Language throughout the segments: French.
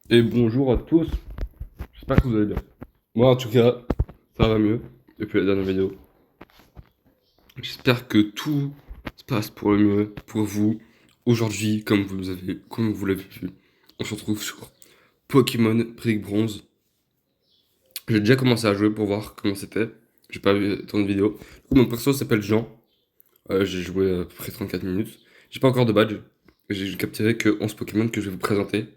Et bonjour à tous, j'espère que vous allez bien. Moi en tout cas, ça va mieux depuis la dernière vidéo. J'espère que tout se passe pour le mieux pour vous. Aujourd'hui, comme vous l'avez vu, on se retrouve sur Pokémon Brick Bronze. J'ai déjà commencé à jouer pour voir comment c'était. J'ai pas vu tant de vidéos. Du coup, mon perso s'appelle Jean. J'ai joué à peu près 34 minutes. J'ai pas encore de badge. J'ai capturé que 11 Pokémon que je vais vous présenter.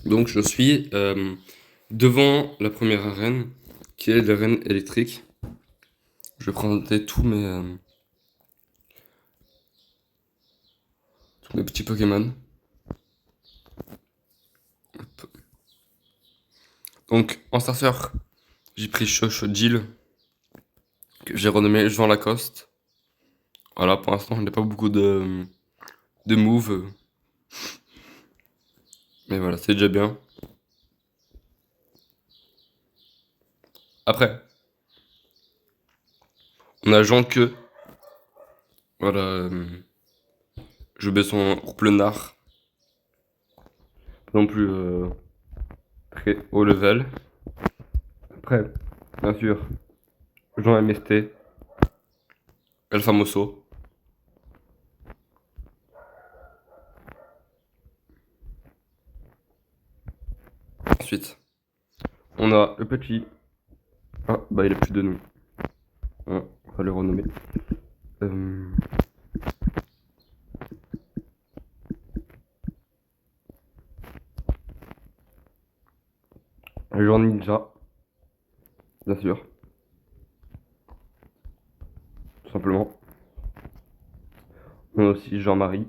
Donc je suis devant la première arène, qui est l'arène électrique. Je vais présenter tous mes petits Pokémon. Donc en starter, j'ai pris Jill, que j'ai renommé Jean Lacoste. Voilà, pour l'instant, il n'y a pas beaucoup de moves, mais voilà, c'est déjà bien. Après, on a Jean Que, voilà, je mets son Hourplenard, pas non plus très haut level. Après, bien sûr, Jean MST, El Famoso. Ensuite, on a le petit. Ah, bah il a plus de nom. Ah, on va le renommer. Euh, Jean Ninja, bien sûr, tout simplement. On a aussi Jean-Marie.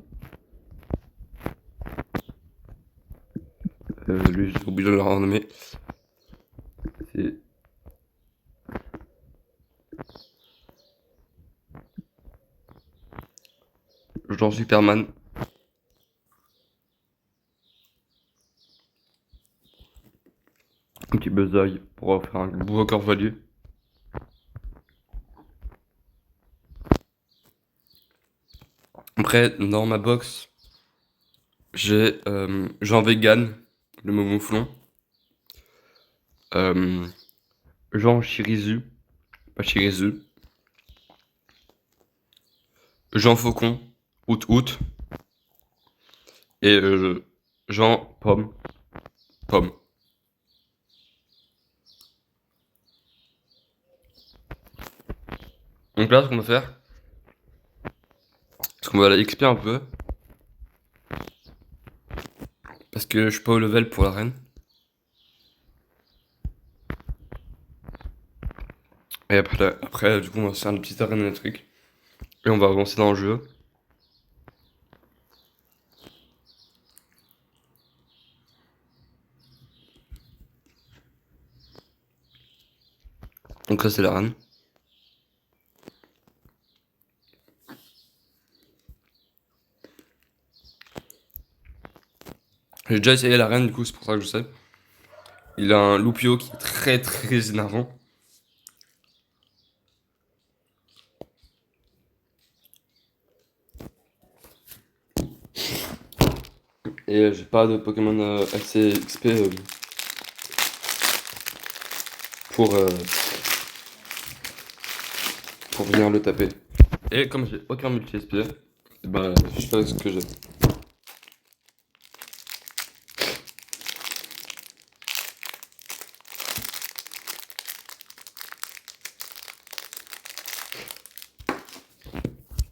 Lui, j'ai oublié de le renommer. C'est Jean Superman. Un petit Buzz-Eye pour faire un beau record value. Après, dans ma box, j'ai Jean Vegan, le mouflon. Euh, Jean Shirizu, pas Shirizu. Jean Faucon, Out. Et Jean Pomme, Pomme. Donc là, ce qu'on va faire, c'est qu'on va aller XP un peu. Parce que je suis pas au level pour l'arène. Et après, du coup, on va se faire une petite arène électrique. Et on va avancer dans le jeu. Donc là, c'est l'arène. J'ai déjà essayé l'arène, du coup, c'est pour ça que je sais. Il a un Loupio qui est très énervant. Et j'ai pas de Pokémon assez XP pour, euh, pour venir le taper. Et comme j'ai aucun multi-SP, bah je fais ce que j'ai.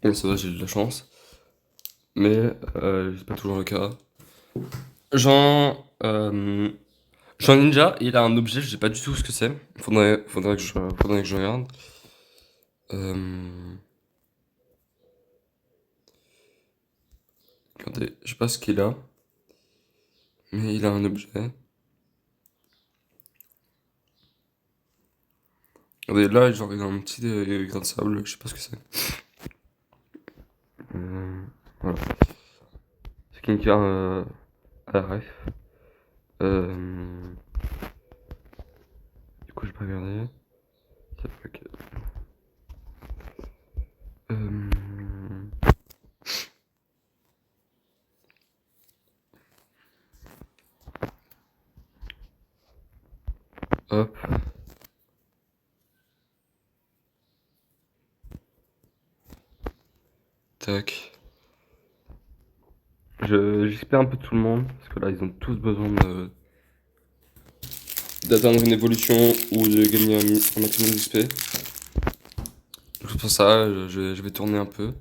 Et ça va, j'ai de la chance. Mais c'est pas toujours le cas. Jean, Jean Ninja, il a un objet, je sais pas du tout ce que c'est. Faudrait que je regarde. Euh, Regardez, je sais pas ce qu'il a. Mais il a un objet. Regardez, là, genre, il a un petit grain de sable, je sais pas ce que c'est. Euh, voilà. Skincare à la ref. Euh, du coup, j'ai pas regardé. Ça fait que- Euh, Hop. Tac. J'espère un peu tout le monde, parce que là, ils ont tous besoin d'atteindre une évolution ou de gagner un maximum d'XP. Donc pour ça, je vais tourner un peu.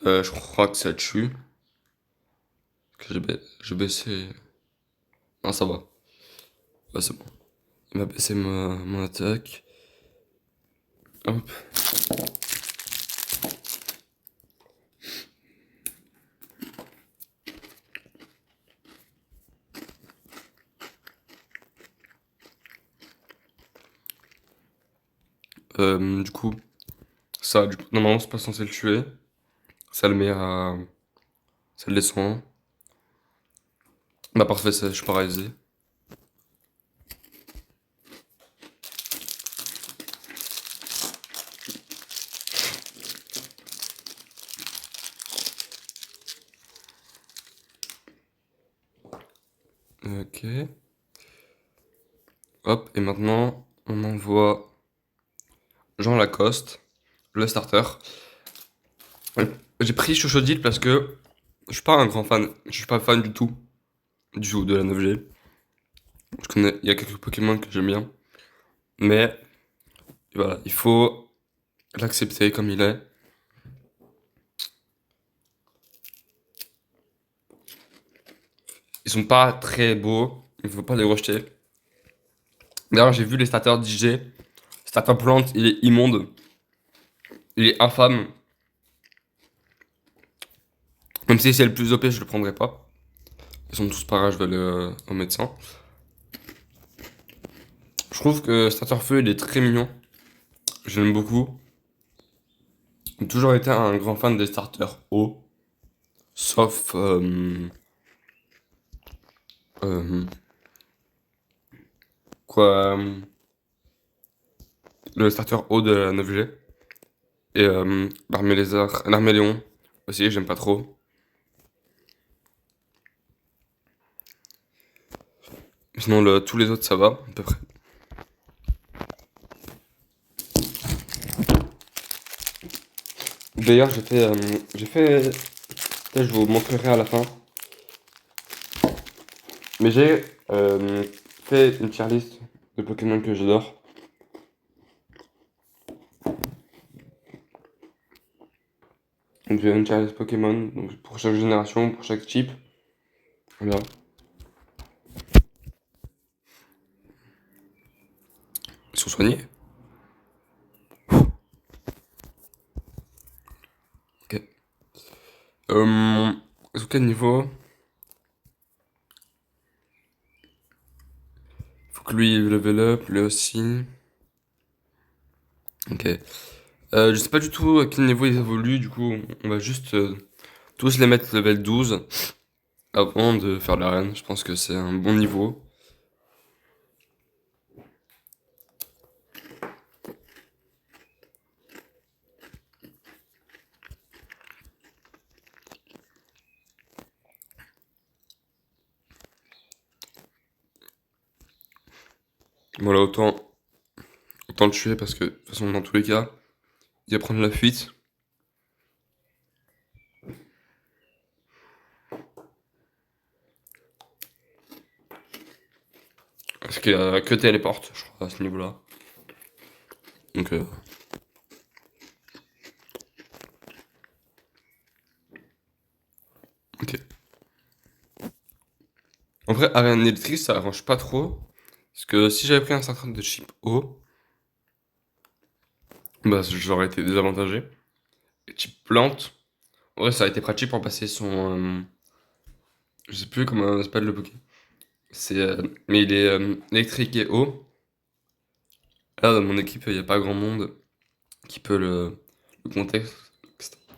Je crois que ça tue. Que j'ai baissé. Non, ça va. Ouais, c'est bon. Il m'a baissé mon attaque. Hop. Du coup, normalement, c'est pas censé le tuer. Ça le met à. Ça le descend. Bah, parfait, je suis paralysé. Ok. Hop, et maintenant, on envoie Jean Lacoste, le starter. Ouais. J'ai pris Chochodile parce que je suis pas un grand fan. Je suis pas fan du tout de la 9G. Il y a quelques Pokémon que j'aime bien. Mais voilà, il faut l'accepter comme il est. Ils sont pas très beaux. Il faut pas les rejeter. D'ailleurs, j'ai vu les starters d'IG. Starter Plante, il est immonde. Il est infâme. Même si c'est le plus OP, je le prendrai pas. Ils sont tous pareils, je vais aller au médecin. Je trouve que Starter Feu, il est très mignon. Je l'aime beaucoup. J'ai toujours été un grand fan des starters eau. Sauf euh, quoi le starter eau de la 9G. Et l'Arméléon aussi, j'aime pas trop. Sinon, tous les autres, ça va, à peu près. D'ailleurs, peut-être je vous montrerai à la fin. Mais j'ai fait une tier list de Pokémon que j'adore. Donc j'ai une tier list Pokémon, donc pour chaque génération, pour chaque type. Voilà. Ils sont soignés. Ok. Sous quel niveau? Faut que lui il level up, lui aussi. Ok. Je sais pas du tout à quel niveau ils évoluent, du coup on va juste tous les mettre level 12 avant de faire l'arène. Je pense que c'est un bon niveau. Voilà, autant le tuer parce que de toute façon dans tous les cas, il va prendre la fuite. Parce qu'il a que téléporte, je crois, à ce niveau-là. Donc ok. En vrai, arène électrique, ça arrange pas trop. Parce que si j'avais pris un certain de chip haut, bah j'aurais été désavantagé. Et chip plante, en vrai, ça a été pratique pour passer je sais plus comment ça s'appelle le Poké. Mais il est électrique et haut. Là, dans mon équipe, il n'y a pas grand monde qui peut le contexte.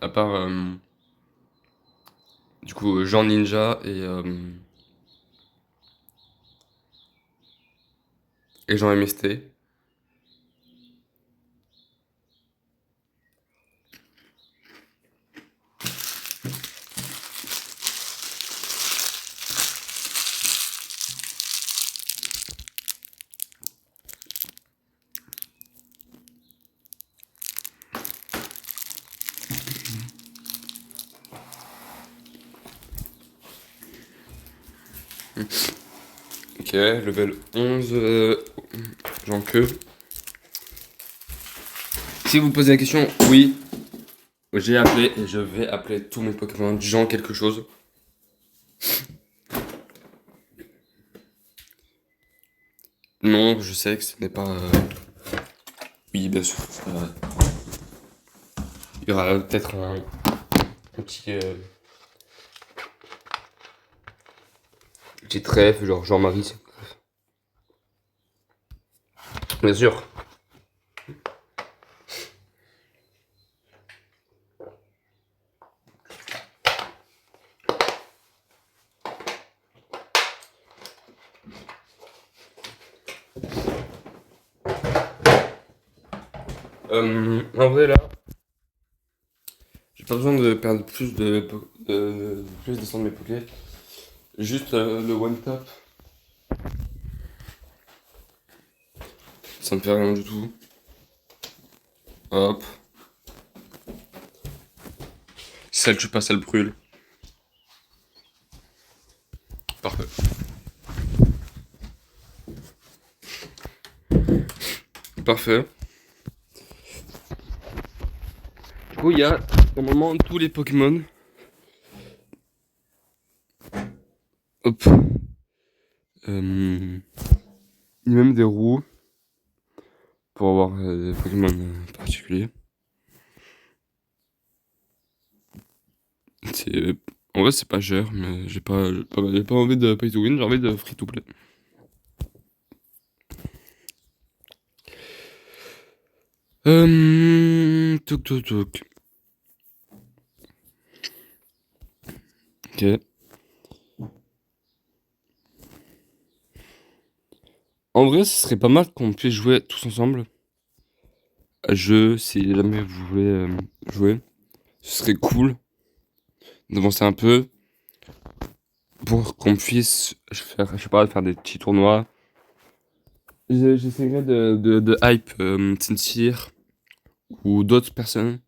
À part, du coup, Jean Ninja et Jean MST. Ok, level 11, Jean que. Si vous posez la question, oui, j'ai appelé et je vais appeler tous mes Pokémon Jean quelque chose. Non, je sais que ce n'est pas. Oui, bien sûr. Il y aura peut-être un petit. Petit trèfle, genre Jean-Marie. Bien sûr. En vrai, là, j'ai pas besoin de perdre plus de sang de mes Poké. Juste le one tap, ça me fait rien du tout. Hop. Si ça le tue pas, ça le brûle. Parfait. Parfait. Du coup, il y a normalement tous les Pokémon. Hop. Il y a même des roues pour avoir des Pokémon particuliers. C'est... En vrai, c'est pas cher, mais j'ai pas envie de pay to win, j'ai envie de free to play. Toc toc toc. Ok. En vrai, ce serait pas mal qu'on puisse jouer tous ensemble à jeu si jamais vous voulez jouer. Ce serait cool d'avancer un peu pour qu'on puisse faire, je sais pas, faire des petits tournois. J'essaierai de hype Sincere ou d'autres personnes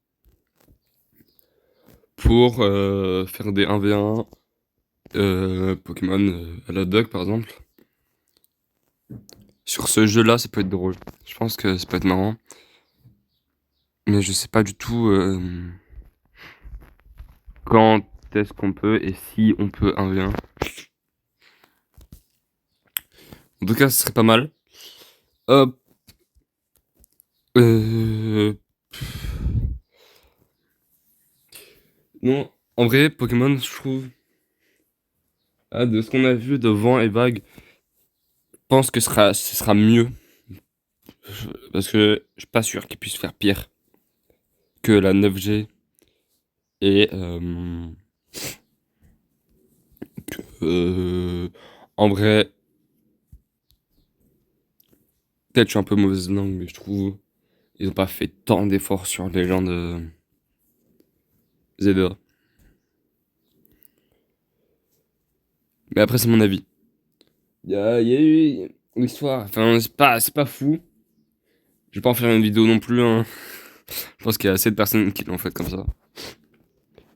pour faire des 1v1 Pokémon à la Duck par exemple. Sur ce jeu-là, ça peut être drôle. Je pense que ça peut être marrant. Mais je sais pas du tout quand est-ce qu'on peut et si on peut 1v1. En tout cas, ce serait pas mal. Hop. Euh... Non, en vrai, Pokémon, je trouve, de ce qu'on a vu de Vent et Vague, je pense que ce sera mieux. Parce que je suis pas sûr qu'il puisse faire pire que la 9G. Et en vrai, peut-être je suis un peu mauvaise langue, mais je trouve ils ont pas fait tant d'efforts sur les gens de Zelda. Mais après, c'est mon avis. Il y a eu l'histoire, enfin, c'est pas fou. Je vais pas en faire une vidéo non plus, hein. Je pense qu'il y a assez de personnes qui l'ont fait comme ça.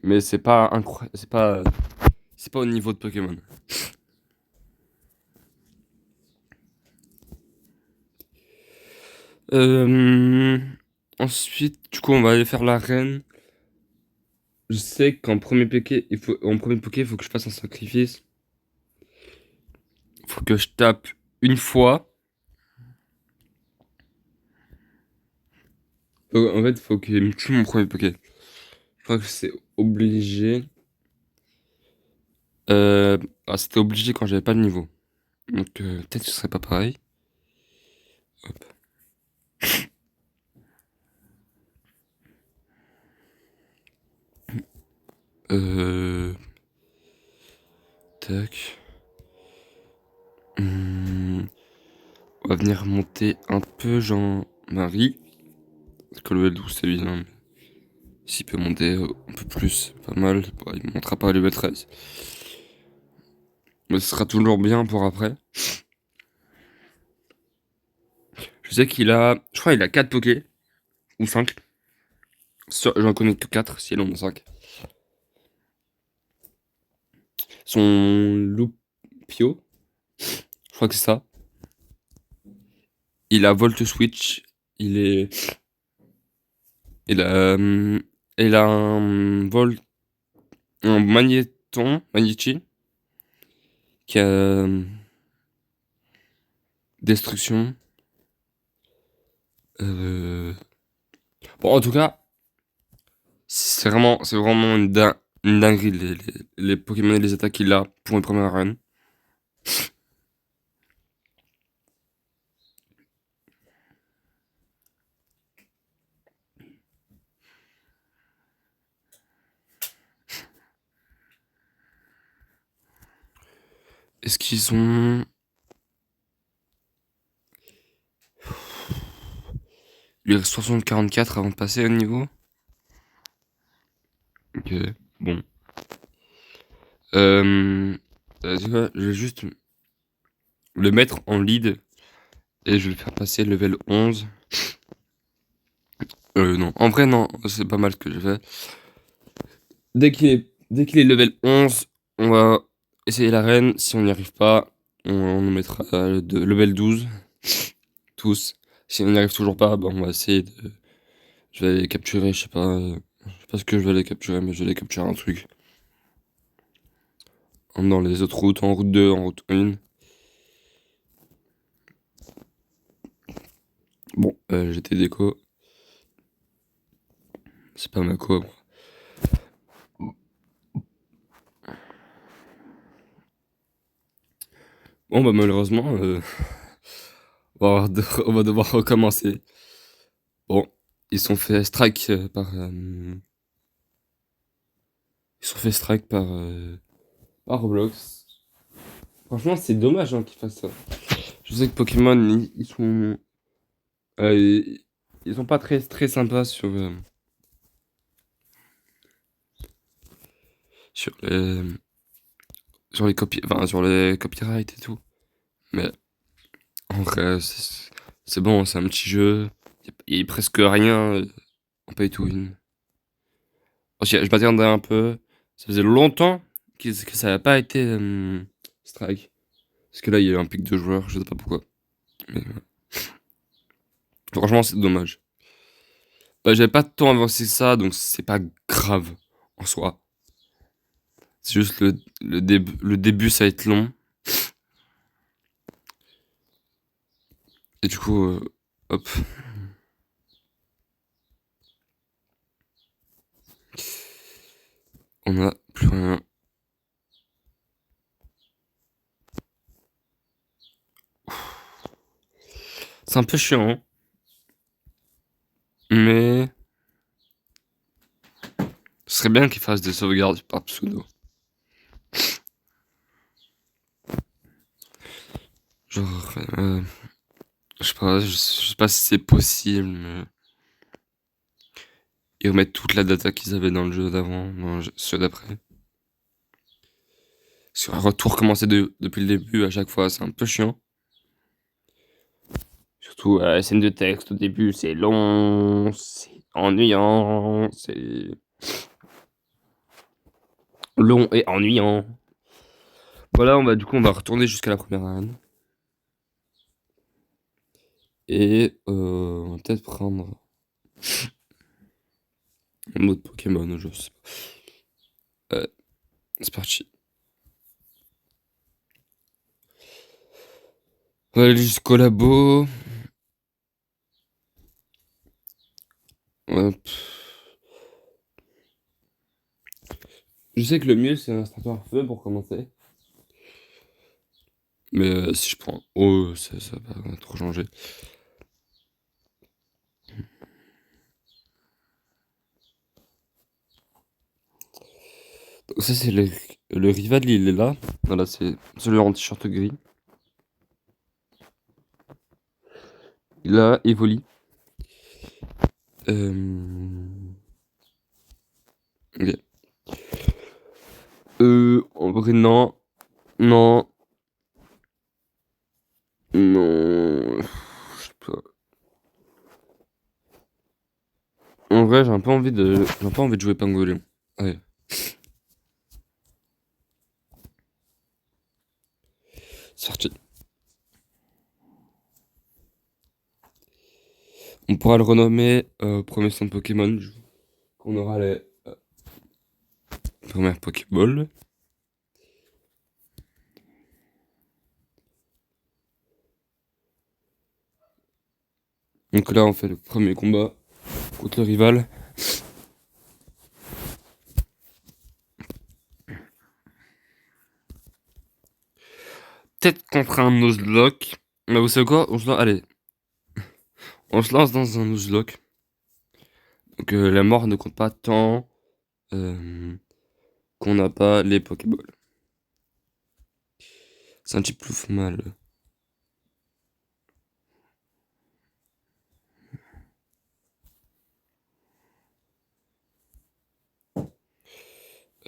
Mais c'est pas incroyable, c'est pas au niveau de Pokémon. Euh, Ensuite, du coup, on va aller faire l'arène. Je sais qu'en premier Poké, il faut que je fasse un sacrifice. Faut que je tape une fois. En fait, faut qu'il me tue mon premier Poké. Je crois que c'est obligé. Euh, C'était obligé quand j'avais pas de niveau. Donc peut-être que ce serait pas pareil. Hop. Euh, Tac. On va venir monter un peu Jean-Marie. Parce que le L12 c'est évident. Mais s'il peut monter un peu plus, pas mal. Bon, il montera pas le level 13. Mais ce sera toujours bien pour après. Je sais qu'il a. Je crois qu'il a 4 Poké. Ou 5. J'en connais que 4, si elle en a 5. Son Loupio. Je crois que c'est ça. Il a Volt Switch. Il est. Il a un magnéti, qui a destruction. Bon, en tout cas, c'est vraiment une dinguerie les Pokémon et les attaques qu'il a pour une première arène. Est-ce qu'ils ont. Il reste 44 avant de passer au niveau. Ok, bon. Tu vois, je vais juste le mettre en lead et je vais le faire passer level 11. Non. En vrai, non, c'est pas mal ce que je fais. Dès qu'il est level 11, on va essayer l'arène. Si on n'y arrive pas, on mettra level 12. Tous. Si on n'y arrive toujours pas, bah, on va essayer de. Je vais les capturer, je sais pas ce que je vais les capturer, mais je vais les capturer un truc. Dans les autres routes, en route 2, en route 1. Bon, j'étais déco. C'est pas ma co. Bon, bah malheureusement, on va devoir recommencer. Bon, ils sont fait strike par Roblox. Franchement, c'est dommage hein, qu'ils fassent ça. Je sais que Pokémon, euh, ils sont pas très très sympas sur les sur les copyrights et tout. Mais en vrai, c'est bon, c'est un petit jeu. Il y a presque rien en pay to win. Aussi, je m'attendais un peu. Ça faisait longtemps que ça n'avait pas été strike. Parce que là, il y a eu un pic de joueurs, je sais pas pourquoi. Mais, franchement, c'est dommage. Bah, j'avais pas tant avancé ça, donc c'est pas grave en soi. C'est juste le début, ça va être long. Et du coup, hop. On a plus rien. C'est un peu chiant, hein. Mais ce serait bien qu'ils fassent des sauvegardes par pseudo. Genre, je sais pas si c'est possible, mais ils remettent toute la data qu'ils avaient dans le jeu d'avant, dans ceux d'après. Sur un retour commencé depuis le début à chaque fois, c'est un peu chiant. Surtout la scène de texte au début, c'est long, c'est ennuyant, c'est long et ennuyant. Voilà, du coup, on va retourner jusqu'à la première arène. Et on va peut-être prendre un autre Pokémon, je sais pas. C'est parti. On va aller jusqu'au labo. Hop. Je sais que le mieux, c'est un extracteur feu pour commencer. Mais si je prends eau, ça va trop changer. Donc ça, c'est le rival, il est là. Voilà, c'est celui en t-shirt gris. Il a Evoli. Ok. En vrai, non. Non. Non. Je sais pas. En vrai, j'ai un peu envie de jouer Pangolin. Ouais. C'est parti. On pourra le renommer premier centre Pokémon quand on aura les premières Pokéballs. Donc là, on fait le premier combat contre le rival. Peut-être contre un Nuzlocke. Mais vous savez quoi? Allez, on se lance dans un Nuzlocke. Donc la mort ne compte pas tant qu'on n'a pas les Pokéballs. C'est un type plus mal.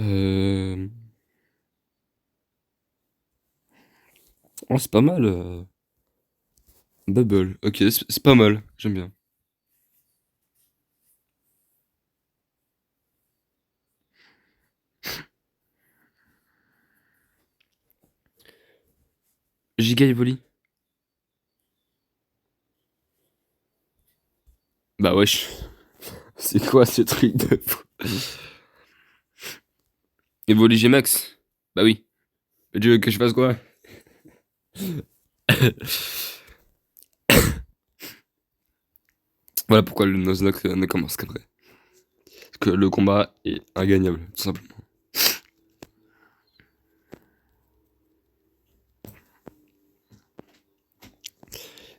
Euh... Oh, c'est pas mal. Bubble. Ok, c'est pas mal. J'aime bien. Giga Evoli. Bah wesh. C'est quoi ce truc de fou? Evoli G-Max. Bah oui. Mais tu veux que je fasse quoi? Voilà pourquoi le Nuzlocke ne commence qu'après. Parce que le combat est ingagnable, tout simplement.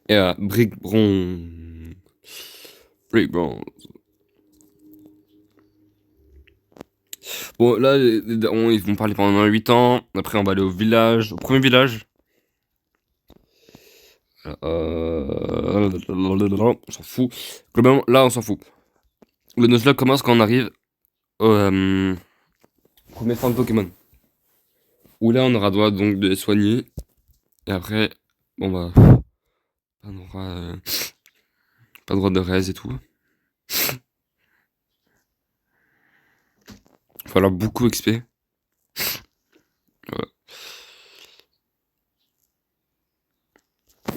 Et à Brick Bronze. Brick Bronze. Bon, là, les darons, ils vont parler pendant 8 ans. Après, on va aller au village. Au premier village. On s'en fout. Globalement, là, on s'en fout. Le Nuzlocke commence quand on arrive au premier centre Pokémon. Où là, on aura droit donc de les soigner. Et après, bon bah, on aura pas droit de raise et tout. Il va falloir beaucoup XP. Voilà.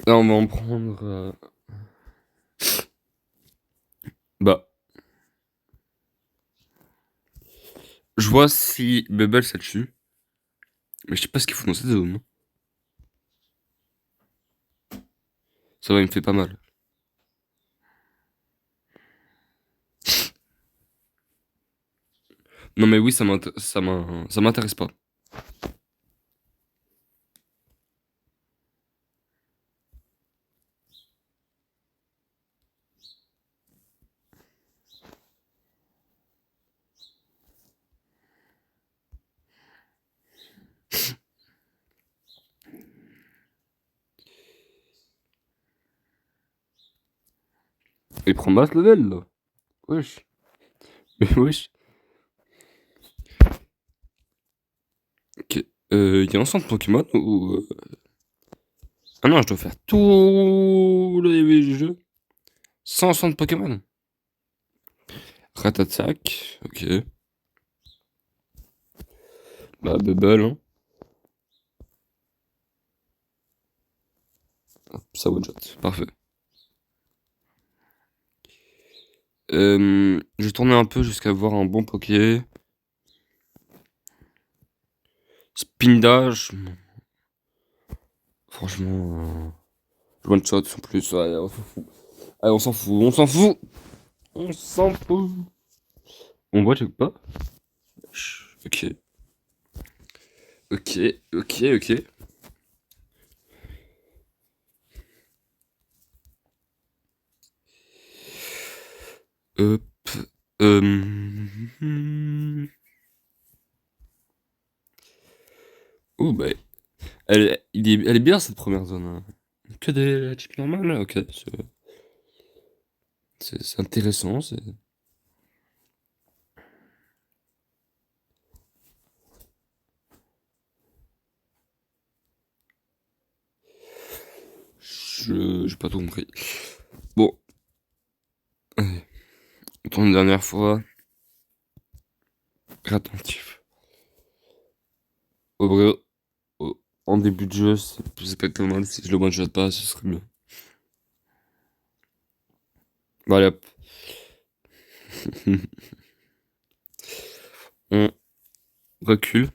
Là, on va en prendre. Bah, je vois si Bubble ça tue. Mais je sais pas ce qu'il faut dans cette zone. Ça va, il me fait pas mal. Non, mais oui, ça m'intéresse pas. Il prend masse level là. Wesh. Mais wesh. Ok. Il y a un centre Pokémon ou. Ah non, je dois faire tout le jeu sans centre Pokémon. Ratatak. Ok. Bah, Bubble, hein. Ça one shot. Parfait. Je vais tourner un peu jusqu'à voir un bon Poké. Spindage. Franchement, one shot en plus. Ouais, on s'en fout. Allez, on s'en fout. On s'en fout. On s'en fout. On voit, check pas. Ok. Ok. Ok. Ok. Hop. Oh, bah. Elle est bien cette première zone, hein. Que des types normales, ok. C'est intéressant. J'ai pas tout compris. Bon, allez. Pour une dernière fois. Attentif. Au vrai, en début de jeu, c'est pas tellement mal. Si je le one shot pas, ce serait mieux. Bon, allez hop. On recule,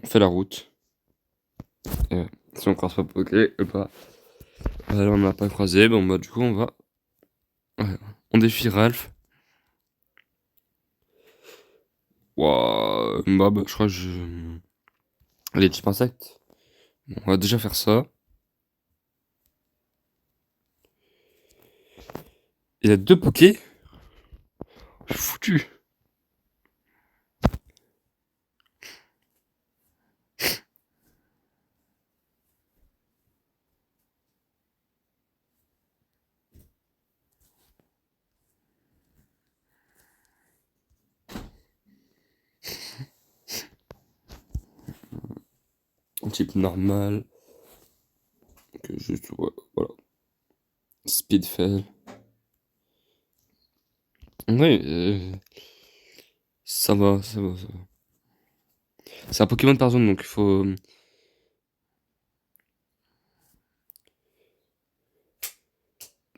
on fait la route. Et si on croise pas Poké, bah, on n'a pas croisé, bon bah du coup on va. Ouais, on défie Ralph. Ouah, bah, je crois que je. Les types insectes. Bon, on va déjà faire ça. Il a deux Poké. Je suis foutu. Un type normal. Donc, juste, ouais, voilà. Speedfell. Ouais, ça va, ça va, ça va. C'est un Pokémon par zone, donc il faut.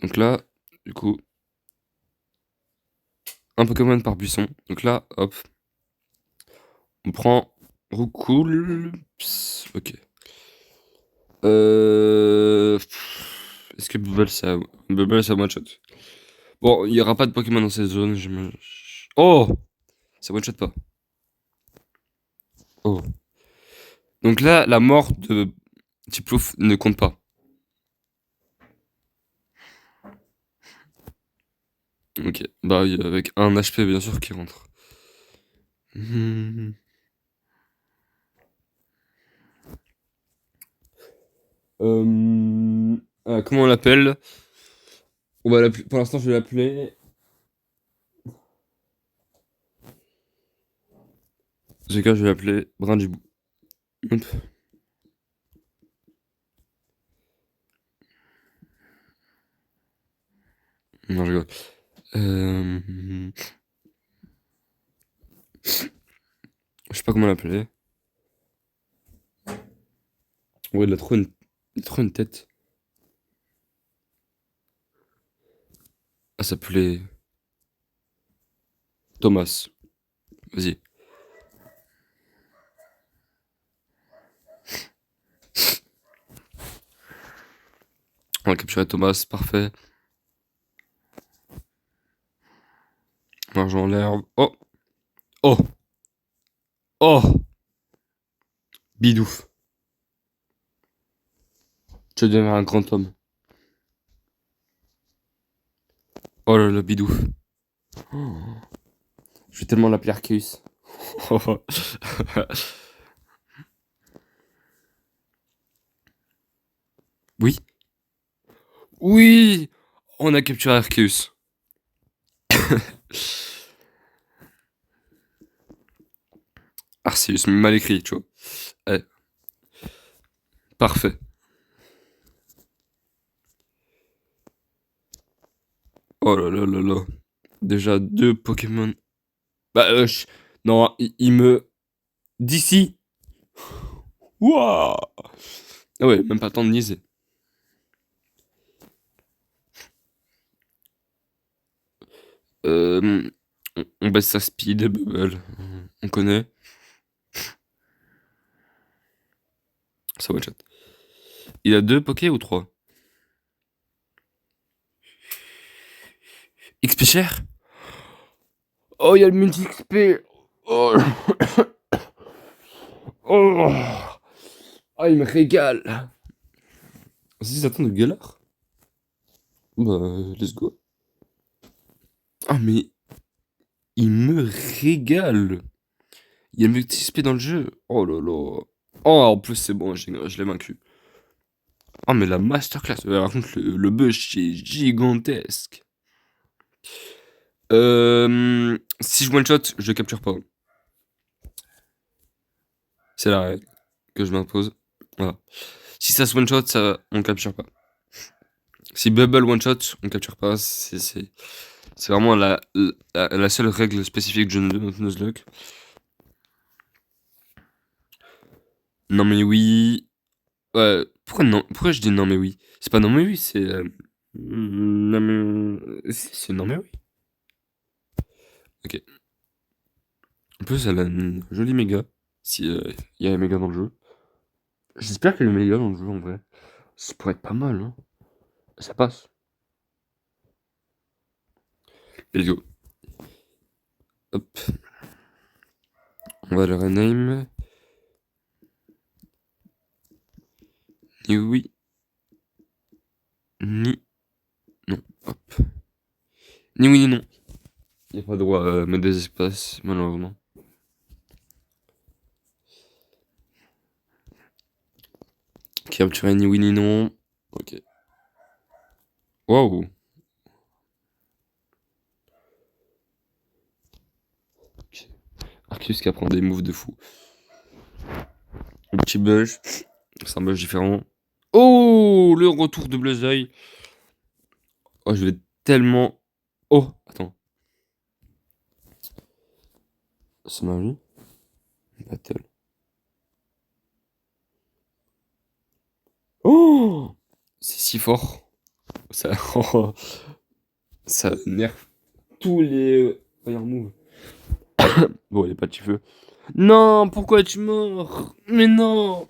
Donc là, du coup, un Pokémon par buisson. Donc là, hop, on prend Roucoule. Ok. Est-ce que Bubble, ça one shot? Bon, il n'y aura pas de Pokémon dans cette zone. Oh! Ça one shot pas. Oh. Donc là, la mort de Tiplouf ne compte pas. Ok. Bah, avec un HP, bien sûr, qui rentre. Comment on l'appelle? Pour l'instant, je vais l'appeler. Dans ce cas, je vais l'appeler Brindibou. Hop. Non, je rigole. Je sais pas comment l'appeler. Ouais, il a trop une tête. Ah, ça s'appelait Thomas. Vas-y. On va capturer Thomas, parfait. Argent en l'herbe. Oh! Oh! Oh! Bidouf. Tu vas devenir un grand homme. Oh là là, Bidouf. Oh. Je vais tellement l'appeler Arceus. Oui? Oui! On a capturé Arceus. Arceus, mal écrit, tu vois. Eh, parfait. Oh là là là là. Déjà deux Pokémon. Bah, non, il me. D'ici! Wouah! Ah ouais, même pas le temps de niaiser. Euh, on baisse sa speed, Bubble. On connaît. Ça one shot. Il a deux Poké ou trois? XP cher? Oh, il y a le multi XP. Oh, oh, oh, il me régale. Si, ça attend de galère. Bah, let's go. Ah, mais il me régale. Il y a le multi XP dans le jeu. Oh là là. Oh, en plus, c'est bon, je l'ai vaincu. Oh, mais la masterclass. Par contre, le bush, c'est gigantesque. Si je one shot, je le capture pas. C'est la règle que je m'impose. Voilà. Si ça se one shot, ça, on capture pas. Si Bubble one shot, on capture pas. C'est vraiment la seule règle spécifique de John 2 dans Nuzlocke. Non mais oui. Ouais, pourquoi non? Pourquoi je dis non mais oui? C'est pas non mais oui, c'est. Non mais... Non mais oui. Ok. En plus, elle a une jolie méga. Si il y a la méga dans le jeu. J'espère qu'il y a une méga dans le jeu en vrai. Ça pourrait être pas mal, hein. Ça passe. Let's go. Hop. On va le rename. Ni oui. Ni non. Hop. Ni oui ni non. Il n'y a pas droit à mettre des espaces, malheureusement. Capturer ni oui ni non. Ok. Waouh. Ok. Arceus qui apprend des moves de fou. Un petit bush. C'est un bush différent. Oh, le retour de Blazeeye. Oh, je vais tellement... Oh, attends. C'est ma vie. Battle. Oh, c'est si fort. Ça, ça nerf tous les fire moves. Bon, il est pas de feu. Non, pourquoi es-tu mort? Mais non.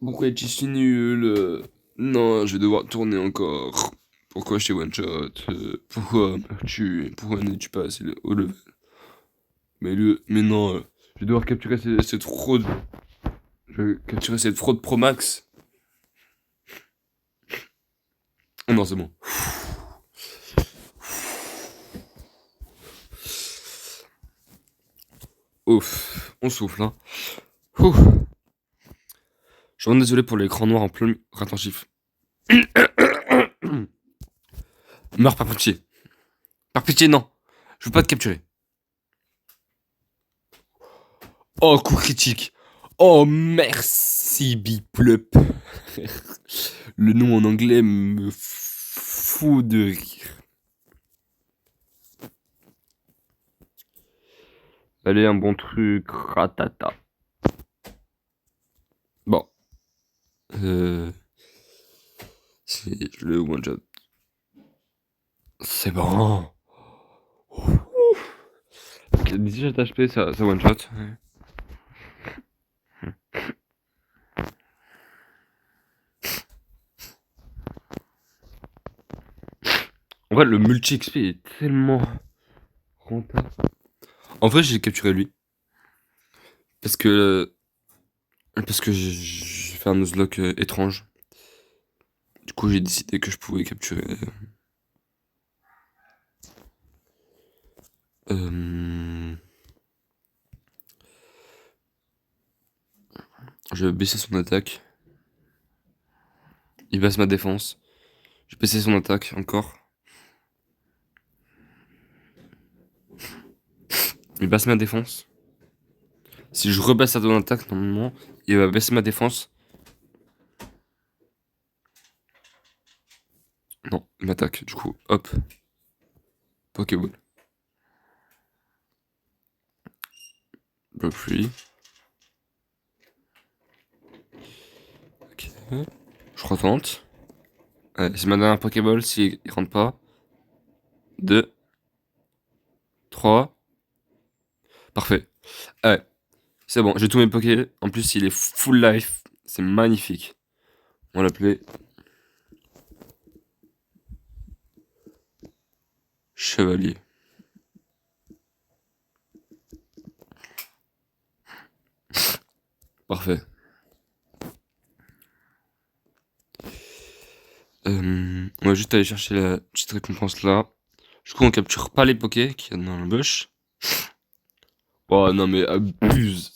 Pourquoi es-tu si nul? Non, je vais devoir tourner encore. Pourquoi je t'ai one shot? Pourquoi n'es-tu pas assez haut level? Mais non, je vais devoir capturer cette fraude. Je vais capturer cette fraude Pro Max. Oh non, c'est bon. Ouf, on souffle, hein. Ouh. Je suis vraiment désolé pour l'écran noir en plein intensif. Meurs par pitié. Par pitié, non. Je veux pas te capturer. Oh, coup critique. Oh, merci, Biplup. Le nom en anglais me fout de rire. Allez, un bon truc, ratata. Bon. Je le one shot. C'est bon. Ouf. 17 HP, ça one shot. Ouais. En vrai, le multi-XP est tellement rentable. En vrai, j'ai capturé lui. Parce que. Parce que j'ai fait un nuzlocke étrange. Du coup, j'ai décidé que je pouvais capturer. Je vais baisser son attaque. Il baisse ma défense. Je vais baisser son attaque encore. Il baisse ma défense. Si je rebaisse à ton attaque, normalement, il va baisser ma défense. Non, il m'attaque. Du coup, hop. Pokéball. Block free. Ok. Je retente. Allez, c'est ma dernière Pokéball. S'il rentre pas. 2. 3. Parfait. Allez. C'est bon, j'ai tous mes Poké. En plus, il est full life. C'est magnifique. On va l'appeler Chevalier. Parfait. On va juste aller chercher la petite récompense là. Du coup, on capture pas les Poké qu'il y a dans le bush. Oh non, mais abuse.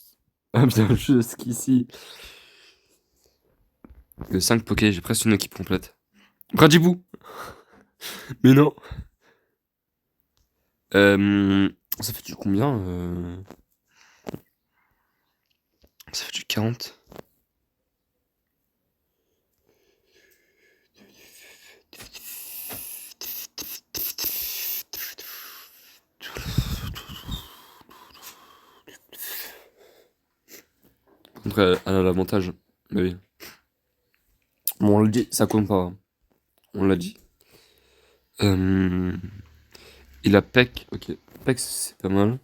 Abuse jusqu'ici. Le 5 Poké, j'ai presque une équipe complète. Radibou. Mais non. Ça fait du combien Ça fait du 40. Après, elle a l'avantage. Mais oui. Bon, on le dit, ça compte pas, hein. on l'a dit. Il a Peck, ok. Peck, c'est pas mal.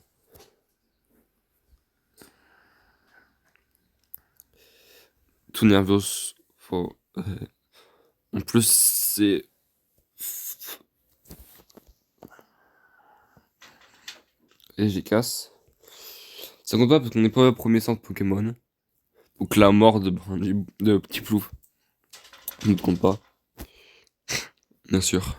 Tout nervous. En plus, c'est efficace. Ça compte pas parce qu'on n'est pas au premier centre Pokémon. Donc la mort de Petit Plouf ne compte pas, bien sûr.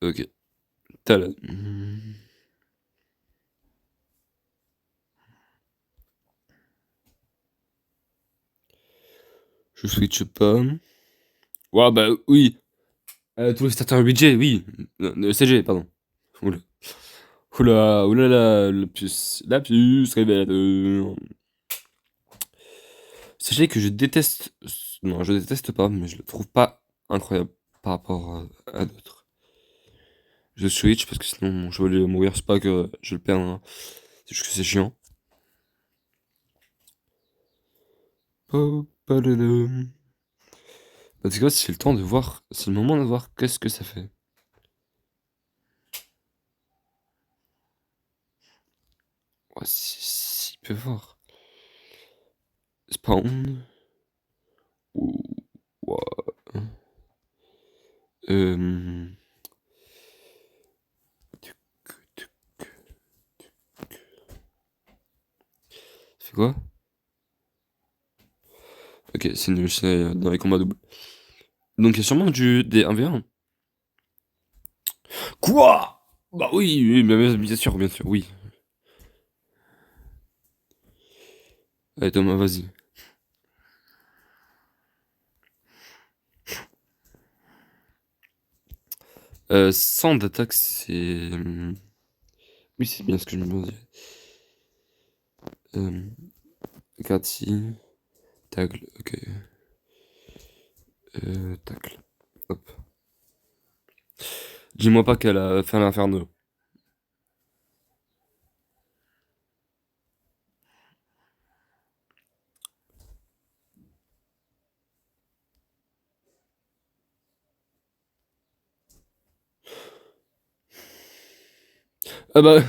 Ok. Talon. Je switch pas. Ouais, bah oui. Tous les starters budget, oui. CG, pardon. Oula. Oula, oulala, la puce révélateur. Sachez que je déteste. Non, je déteste pas, mais je le trouve pas incroyable par rapport à d'autres. Je switch parce que sinon mon cheval va mourir, c'est pas que je le perds, hein. C'est juste que c'est chiant. Bah, c'est quoi, c'est le temps de voir. C'est le moment de voir qu'est-ce que ça fait. Oh, si peu fort. Spawn. Ouh, ouah. Euh... C'est quoi? Ok, c'est dans les combats doubles. Donc il y a sûrement des 1v1. Quoi? Bah oui, oui, bien sûr, oui. Allez Thomas, vas-y. 100 d'attaque, c'est... Oui, c'est bien ce que je me demandais. Cathy, tacle, ok. Tacle. Hop. Dis-moi pas qu'elle a fait l'inferno. Ah bah...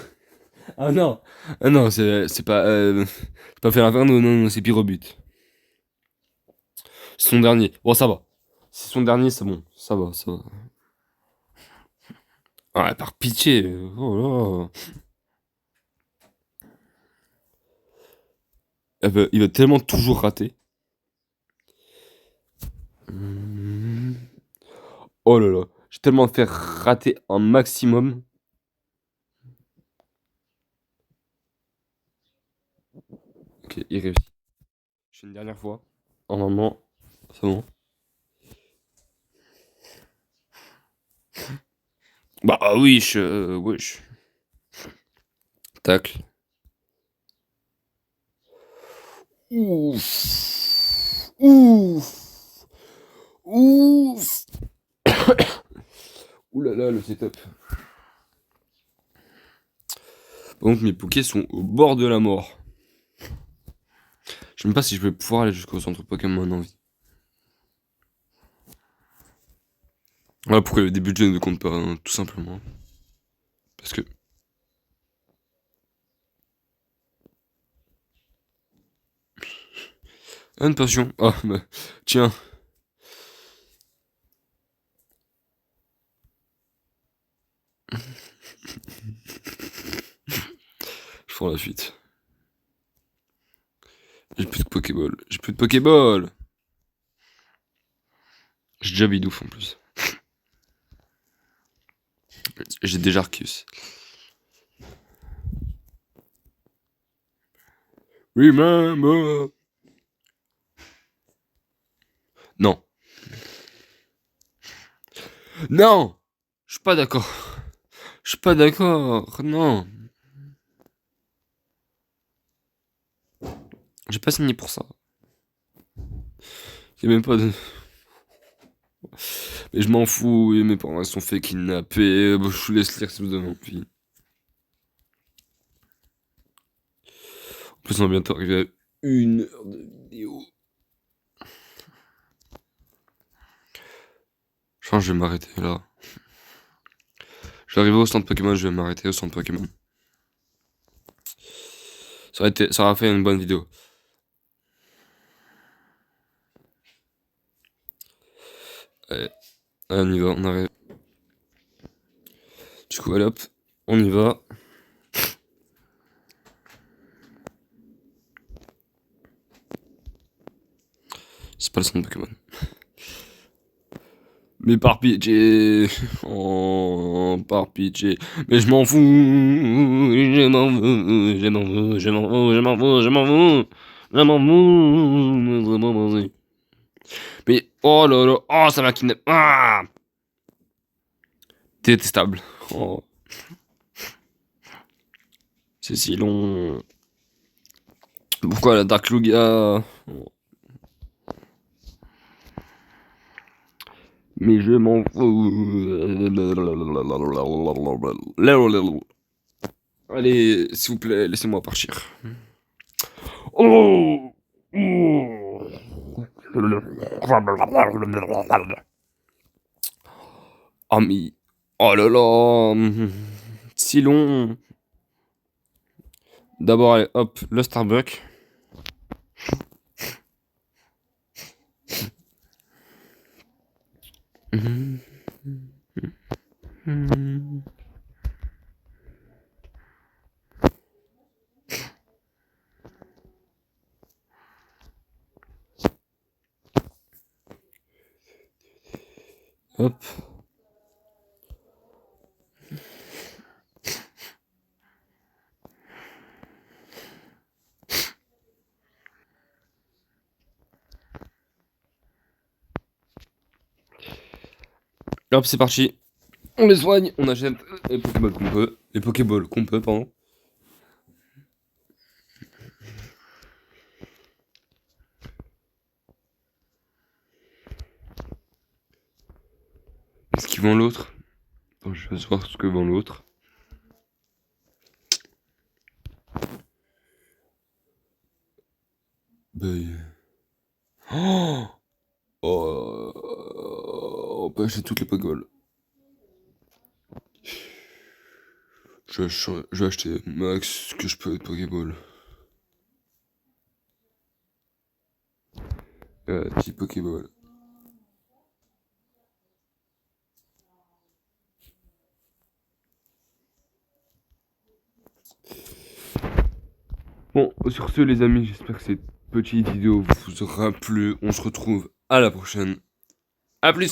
Ah non! Ah non, c'est pas fait l'inferno, non, non, c'est Pyrobut. C'est son dernier. Bon, ça va. C'est son dernier, c'est bon. Ça va, ça va. Ah, par pitié. Oh là. Il va tellement toujours rater. Oh là là. J'ai tellement fait rater un maximum. Ok, il réussit. Je fais une dernière fois. Normalement, c'est bon. Bah oui, wesh. Tacle. Ouf. Ouf. Ouf. Ouh là là, le setup. Donc mes Pokés sont au bord de la mort. Je sais même pas si je vais pouvoir aller jusqu'au centre Pokémon en vie. Voilà pourquoi le début de jeu ne compte pas, hein, tout simplement. Parce que... Ah, une passion. Ah, bah, tiens. Je prends la fuite. J'ai plus de Pokéball. J'ai plus de Pokéball. J'ai déjà Bidouf en plus. J'ai déjà Arceus. Remember. Non. Non. Je suis pas d'accord. Je suis pas d'accord. Non. J'ai pas signé pour ça. Y'a même pas de... Mais je m'en fous, et mes parents ils sont fait kidnapper. Bon, je vous laisse lire si vous avez envie. En plus, on va bientôt arriver à 1 heure de vidéo. Je pense que je vais m'arrêter là. Je vais arriver au centre Pokémon, je vais m'arrêter au centre Pokémon. Ça aura fait une bonne vidéo. Allez, on y va, on arrive. Du coup, allez hop, on y va. C'est pas le centre Pokémon. Mais par pitié, oh, par pitié, mais je m'en fous, je m'en fous, je m'en fous, je m'en fous, je m'en fous, je m'en fous, je m'en fous. Mais oh là là, oh ça m'a kidnappé, ah, détestable. Oh. C'est si long. Pourquoi la Dark Lugia? Mais je m'en fous. Allez, s'il vous plaît, laissez-moi partir. Oh. Oh mais... Oh là là. Si long. D'abord, allez, hop, le Starbucks. Hop. Hop, c'est parti. On les soigne, on achète les Pokéballs qu'on peut. Les Pokéballs qu'on peut, pardon. Qu'est-ce qu'ils vend l'autre? Bon, je vais voir ce que vend l'autre. Oh, oh, on peut acheter toutes les Pokéballs. Je vais acheter max ce que je peux de Pokéball. Petit Pokéball. Bon, sur ce les amis, j'espère que cette petite vidéo vous aura plu. On se retrouve à la prochaine. A plus!